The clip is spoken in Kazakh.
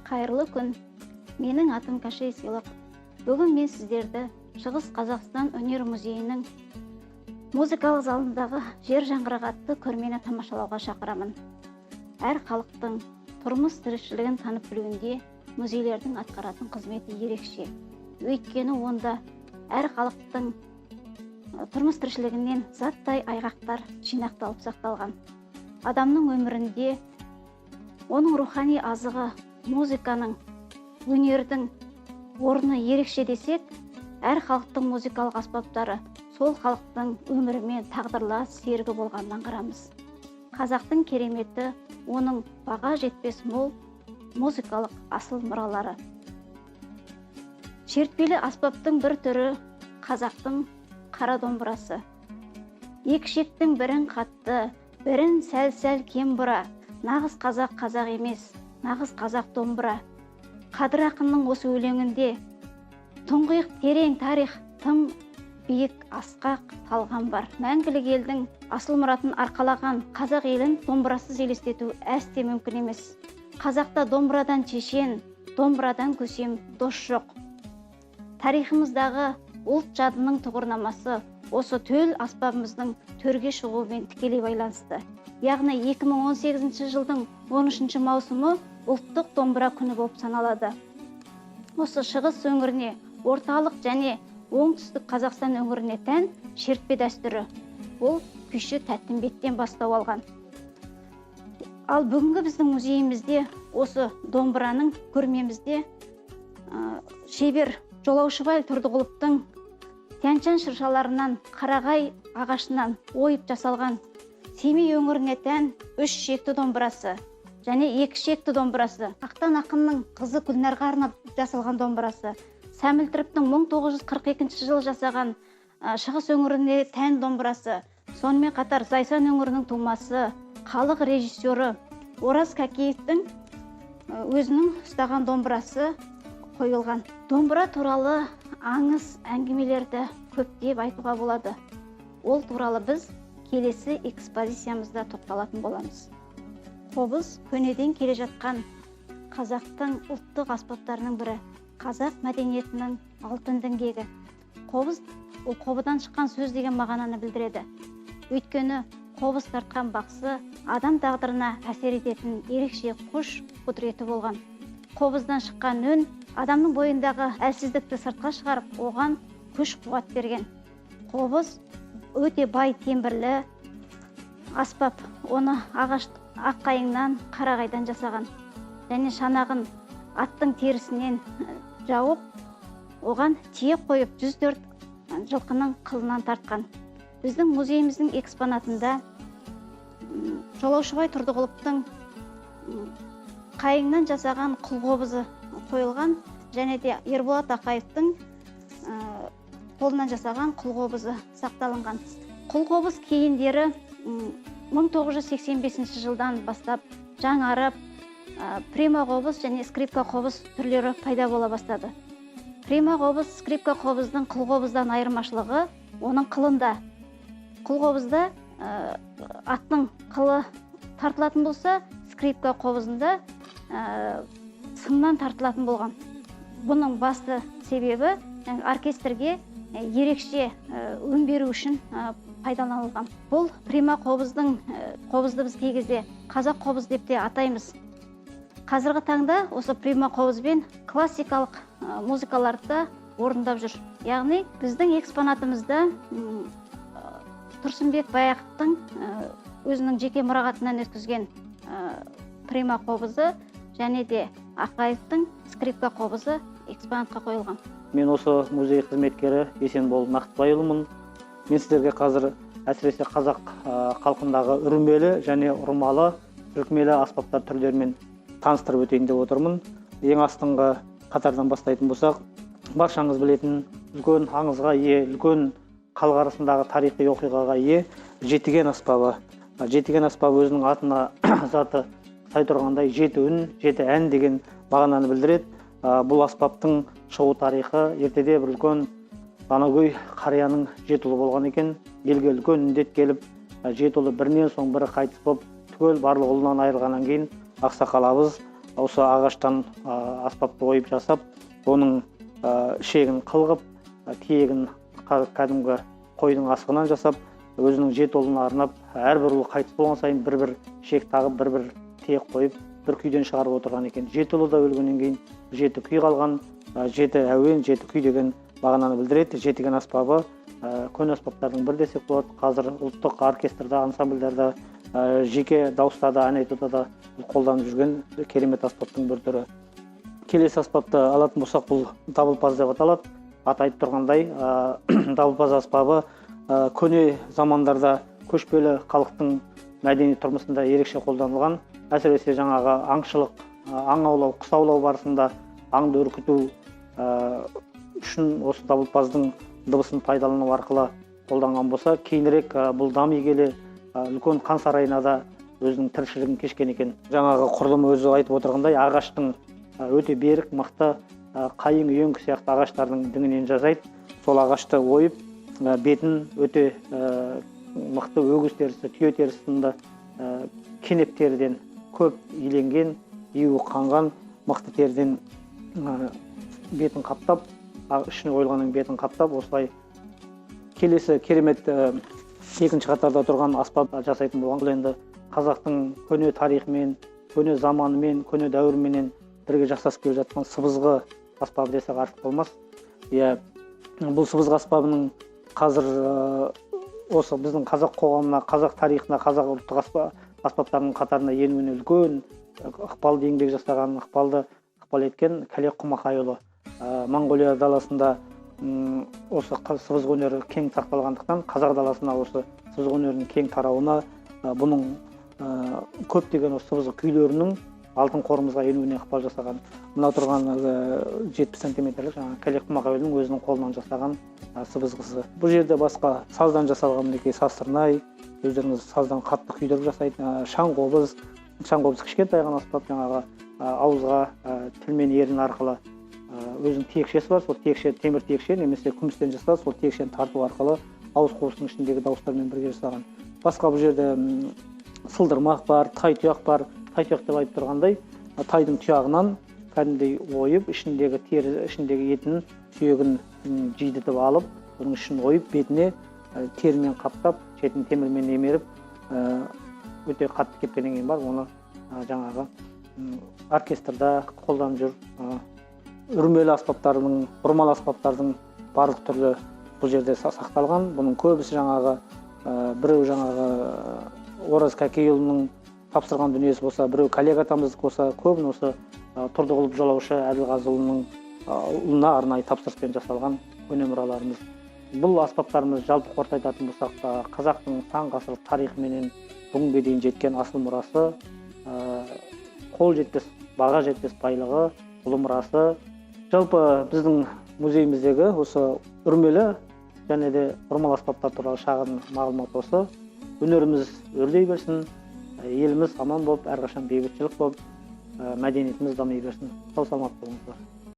Қайырлы күн. Менің атым Кашей Сыйлық. Бүгін мен сіздерді Шығыс Қазақстан өнер музейінің музыкалық залындағы жер жаңғырығы атты көрмені тамашалауға шақырамын. Әр халықтың тұрмыс тіршілігін танып білуінде музейлердің атқаратын қызметі ерекше. Өйткені онда әр халықтың тұрмыс тіршілігінен заттай айғақтар жинақталып сақталған. Адамның өмірінде оның рухани азығы музыканың, өнердің орны ерекше десек, әр халықтың музыкалық аспаптары сол халықтың өмірімен тағдырлас серігі болғанын аңғарамыз. Қазақтың кереметі оның баға жетпес мол музыкалық асыл мұралары. Шертпелі аспаптың бір түрі қазақтың қара домбырасы. Екі шектің бірін қатты, бірін сәл-сәл кем бұра. Нағыз қазақ емес, нағыз қазақ домбыра. Қадыр ақынның осы өлеңінде тұңғиық терең тарих, тым биік асқақ талғам бар. Мәңгілік елдің асыл мұратын арқалаған қазақ елін домбырасыз елестету әсте мүмкін емес. Қазақта домбырадан шешен, домбырадан көсем дос жоқ. Тарихымыздағы ұлт жадының тұғырнамасы осы төл аспабымыздың төрге шығуымен тікелей байланысты. Яғни 2018 жылдың 13 маусымы ұлттық домбыра күні болып саналады. Осы шығыс өңіріне, орталық және оңтүстік Қазақстан өңіріне тән шертпе дәстүрі. Ол күйші Тәттімбеттен бастау алған. Ал бүгінгі біздің музейімізде осы домбыраның көрмемізде шебер Жолаушыбай Тұрдығұловтың тянь-шань шыршаларынан, қарағай ағашынан ойып жасалған Семей өңіріне тән 3 шекті домбырасы және 2 шекті домбырасы, Ақтан ақынның қызы Гүлнарға арнап жасалған домбырасы, Сәмілтіровтің 1942 жылы жасаған шығыс өңіріне тән домбырасы, сонымен қатар Зайсан өңірінің тумасы, халық режиссері Ораз Кәкеевтің өзінің ұстаған домбырасы қойылған. Домбыра туралы аңыз әңгімелерді көптеп айтуға болады. Ол туралы біз келесі экспозициямызда тоқталатын боламыз. Қобыз көнеден келе жатқан қазақтың ұлттық аспаптарының бірі, қазақ мәдениетінің алтын діңгегі. Қобыз ол қобыдан шыққан сөз деген мағынаны білдіреді. Өйткені қобыз тартқан бақсы адам тағдырына әсер ететін ерекше күш құдіреті болған. Қобыздан шыққан үн адамның бойындағы әлсіздікті сыртқа шығарып, оған күш қуат берген. Қобыз өте бай темірлі аспап, оны ағаш аққайыңнан, қарағайдан жасаған. Және шанағын аттың терісінен жауып, оған тиек қойып 104 жылқының қылынан тартқан. Біздің музейіміздің экспонатында Жолаушыбай Тұрдығұловтың қайыңнан жасаған құлқобызы қойылған, және де Ерболат Ақаевтың қолынан жасаған құлқобызы сақталынған. Құлқобыз кейіндері 1985 жылдан бастап жаңарып, прима қобыз және скрипка қобыз түрлері пайда бола бастады. Прима қобыз, скрипка қобыздың құлқобыздан айырмашылығы оның қылында. Құлқобызда аттың қылы тартылатын болса, скрипка қобызында сымнан тартылатын болған. Бұның басты себебі оркестрге ерекше өн беру үшін пайдаланылған. Бұл прима қобызды біз кей кезде қазақ қобыз деп те атаймыз. Қазіргі таңда осы прима қобызбен классикалық музыкаларды орындап жүр. Яғни біздің экспонатымызда Тұрсынбек Баяқовтың өзінің жеке мұрағатынан өткізген прима қобызы және де Ақаевтың скрипка қобызы экспонатқа қойылған. Мен осы музей қызметкері Есенбол Нақтыбайұлымын. Мен сіздерге қазір әсіресе қазақ халқындағы үрмелі және ұрмалы, үркмелі аспаптар түрлерімен таныстырып өтейін деп отырмын. Ең астыңғы қатардан бастайтын болсақ, баршаңыз білетін үлкен аңызға ие, үлкен халық арасындағы тарихи оқиғаға ие жетіген аспабы. Жетіген аспабы өзінің атына заты сай тұрғандай жеті үн, жеті ән деген мағынаны білдіреді. Бұл аспаптың шығу тарихы ертеде бір үлкен Данагөй қарияның жеті ұлы болған екен. Елге үлкен індет келіп, жеті ұлы бірінен соң бірі қайтыс болып, түгел барлық ұлынан айырылғаннан кейін ақсақал абыз осы ағаштан аспапты ойып жасап, оның ішегін қылғып, тиегін кәдімгі қойдың асығынан жасап, өзінің жеті ұлына арнап, әрбір ұлы қайтыс болған сайын бір-бір ішек тағып, бір-бір тиек қойып, бір күйден шығарып отырған екен. Жеті ұлы да өлгеннен кейін жеті күй қалған, жеті әуен, жеті күй деген мағынаны білдіреді. Жетіген аспабы көне аспаптардың бірі десек болады. Қазір ұлттық оркестрда, ансамбльдарда, жеке дауыстарда, ән айтуда да қолданып жүрген керемет аспаптың бір түрі. Келесі аспапты алатын болсақ, бұл дабылпаз деп аталады. Аты айтып тұрғандай, дабылпаз аспабы көне замандарда көшпелі халықтың мәдени тұрмысында ерекше қолданылған. Әсіресе жаңағы аңшылық, аң аулау, құс аулау барысында аңды үркіту үшін осы дабылпаздың дыбысын пайдалану арқылы қолданған болса, кейінірек бұл дами келе үлкен хан сарайына да өзінің тіршілігін кешкен екен. Жаңағы құрылым өзі айтып отырғандай, ағаштың өте берік, мықты, қайың, үйеңкі сияқты ағаштардың діңінен жасайды. Сол ағашты ойып, бетін өте мықты өгіз терісі, түйе терісі сынды кенеп теріден көп иленген, июі қанған мықты теріден бетін қаптап, ішіне ойылғанның бетін қаптап, осылай келесі керемет екінші қатарда тұрған аспап жасайтын болған. Бұл енді қазақтың көне тарихымен, көне заманымен, көне дәуірменен бірге жасасып келе жатқан сыбызғы аспабы десек артық болмас. Бұл сыбызғы аспабының қазір осы біздің қазақ қоғамына, қазақ тарихына, қазақ ұлттық аспаптарының қатарына енуіне үлкен ықпалды еңбек жасаған, ықпал еткен Кәлек Құмақайұлы. Моңғолия даласында осы сыбызғы өнері кең сақталғандықтан, қазақ даласына осы сыбызғы өнерінің кең тарауына, бұның көптеген осы сыбызғы күйлерінің алтын қорымызға енуіне ықпал жасаған. Мына тұрған 70 сантиметрлік Кәлек Құмақайұлының өзінің қолынан жасаған сыбызғысы. Бұл жерде басқа саздан жасалған мінекей сазсырнай, өздеріңіз саздан қатты күйдіріп жасайды. Шаңқобыз кішкентай ғана аспап, жаңағы ауызға тілмен ерін арқылы өзінің тиекшесі бар. Сол тиекше темір тиекше немесе күмістен жасалады. Сол тиекшені тарту арқылы ауыз қуысының ішіндегі дауыстармен бірге жасаған. Басқа бұл жерде сылдырмақ бар, тай тұяқ бар. Тай тұяқ деп айтып тұрғандай, тайдың тұяғынан кәдімгідей ойып, ішіндегі тері, ішіндегі етін, сүйегін жидітіп алып, оның ішін ойып, бетіне терімен қаптап, шетін темірмен емеріп, өте қатты кепкеннен кейін бар, оны жаңағы оркестрда қолданып жүр. Үрмелі аспаптардың, ұрмалы аспаптардың барлық түрлі бұл жерде сақталған. Бұның көбісі жаңағы біреу жаңағы Ораз Кәкейұлының тапсырған дүниесі болса, біреу Кәлек атамыздық болса, көбін осы Тұрдығұлов жолаушы Әділғазыұлының ұлына арнайы тапсырыспен жасалған көне мұраларымыз. Бұл аспаптарымыз жалпы қортайтатын болсақ, қазақтың сан ғасырлық тарихыменен бүгінге дейін жеткен асыл мұрасы, қол жетпес, баға жетпес байлығы, ұлы мұрасы. Жалпы біздің музейіміздегі осы үрмелі және де ұрмалы аспаптар туралы шағын мағлұмат осы. Өнеріміз өрлей берсін, еліміз аман болып, әрқашан бейбітшілік болып, мәдениетіміз дами берсін. Сау саламат болыңыздар.